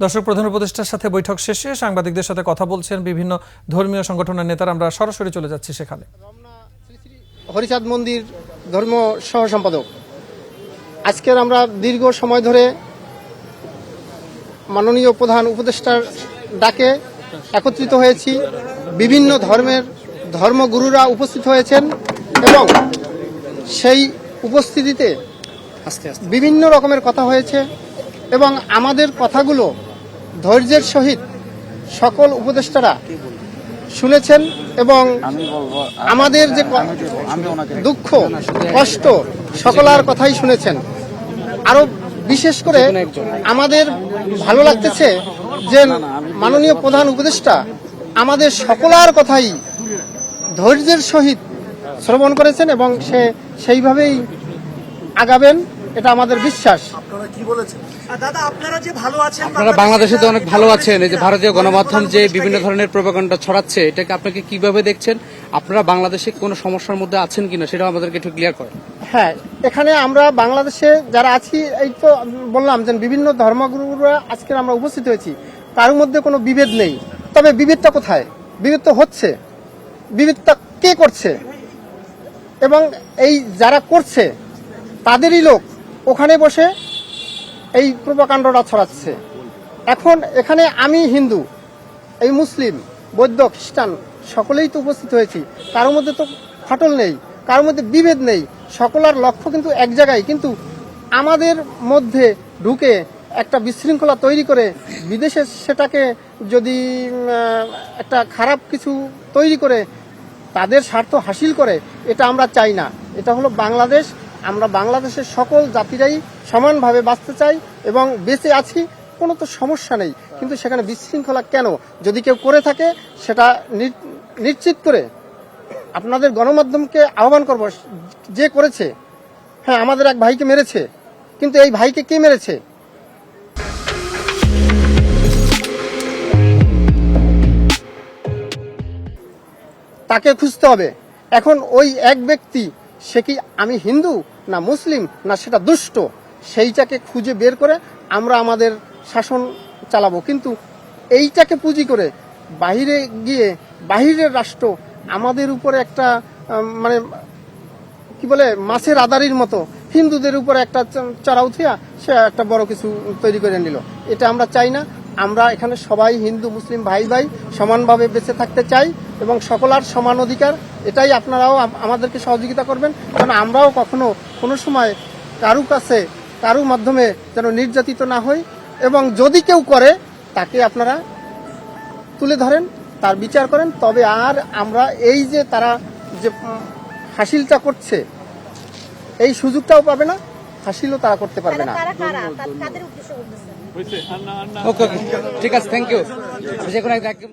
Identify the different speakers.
Speaker 1: দর্শক, প্রধান উপদেষ্টার সাথে বৈঠক শেষে সাংবাদিকদের সাথে কথা বলছেন বিভিন্ন ধর্মীয় সংগঠনের নেতারা। আমরা সরাসরি চলে যাচ্ছি সেখানে।
Speaker 2: হরিচাঁদ মন্দির ধর্ম সহ সম্পাদক, আজকের আমরা দীর্ঘ সময় ধরে মাননীয় প্রধান উপদেষ্টার ডাকে একত্রিত হয়েছি। বিভিন্ন ধর্মের ধর্মগুরুরা উপস্থিত হয়েছেন এবং সেই উপস্থিতিতে বিভিন্ন রকমের কথা হয়েছে এবং আমাদের কথাগুলো ধৈর্যের সহিত সকল উপদেষ্টারা শুনেছেন এবং আমাদের যে দুঃখ কষ্ট সকলার কথাই শুনেছেন। আরো বিশেষ করে আমাদের ভালো লাগতেছে যে মাননীয় প্রধান উপদেষ্টা আমাদের সকলার কথাই ধৈর্যের সহিত শ্রবণ করেছেন এবং সেইভাবেই আগাবেন, এটা আমাদের বিশ্বাস।
Speaker 3: আপনারা কি বলেছেন? দাদা, আপনারা যে ভালো আছেন,
Speaker 4: আপনারা বাংলাদেশে তো অনেক ভালো আছেন। এই যে ভারতীয় গণমাধ্যম যে বিভিন্ন ধরনের প্রোপাগান্ডা ছড়াচ্ছে, এটাকে আপনাকে কিভাবে দেখছেন? আপনারা বাংলাদেশে কোনো সমস্যার মধ্যে আছেন কিনা সেটাও আমাদেরকে একটু ক্লিয়ার করেন।
Speaker 2: হ্যাঁ, এখানে আমরা বাংলাদেশে যারা আছি, এই তো বললাম যে বিভিন্ন ধর্মগুরুরা আজকে আমরা উপস্থিত হয়েছি, কারোর মধ্যে কোনো বিভেদ নেই। তবে বিভেদটা কোথায়? বিভেদ তো হচ্ছে। বিভেদটা কে করছে? এবং এই যারা করছে তাদেরই লোক ওখানে বসে এই প্রোপাগান্ডাটা ছড়াচ্ছে। এখন এখানে আমি হিন্দু, এই মুসলিম, বৌদ্ধ, খ্রিস্টান সকলেই তো উপস্থিত হয়েছি। কারোর মধ্যে তো ফাটল নেই, কারোর মধ্যে বিভেদ নেই, সকলের লক্ষ্য কিন্তু এক জায়গায়। কিন্তু আমাদের মধ্যে ঢুকে একটা বিশৃঙ্খলা তৈরি করে বিদেশে সেটাকে যদি একটা খারাপ কিছু তৈরি করে তাদের স্বার্থ হাসিল করে, এটা আমরা চাই না। এটা হলো বাংলাদেশ। আমরা বাংলাদেশের সকল জাতিরাই সমানভাবে বাঁচতে চাই এবং বেঁচে আছি, কোনো তো সমস্যা নেই। কিন্তু সেখানে বিশৃঙ্খলা কেন? যদি কেউ করে থাকে সেটা নিশ্চিত করে আপনাদের গণমাধ্যমকে আহ্বান করব, যে করেছে। হ্যাঁ, আমাদের এক ভাইকে মেরেছে, কিন্তু এই ভাইকে কে মেরেছে? তাকে খুঁজতে হবে। এখন ওই এক ব্যক্তি, সে কি আমি হিন্দু না মুসলিম না সেটা দুষ্ট, সেইটাকে খুঁজে বের করে আমরা আমাদের শাসন চালাবো। কিন্তু এইটাকে পুঁজি করে বাহিরে গিয়ে বাহিরের রাষ্ট্র আমাদের উপরে একটা মানে কি বলে মাছের আদারির মতো হিন্দুদের উপরে একটা চড়া উঠিয়া সে একটা বড় কিছু তৈরি করে নিল। এটা আমরা চাই না। আমরা এখানে সবাই হিন্দু মুসলিম ভাই ভাই সমানভাবে বেঁচে থাকতে চাই এবং সকলার সমান অধিকার। এটাই আপনারাও আমাদেরকে সহযোগিতা করবেন, কারণ আমরাও কখনো কোনো সময় কারু কাছে কারু মাধ্যমে যেন নির্যাতিত না হই। এবং যদি কেউ করে তাকে আপনারা তুলে ধরেন, তার বিচার করেন। তবে আর আমরা এই যে তারা যে হাসিলটা করছে, এই সুযোগটাও পাবে না, হাসিলও তারা করতে পারবে না।
Speaker 4: ওকে, ঠিক আছে, থ্যাংক ইউ। যে কোনো একদম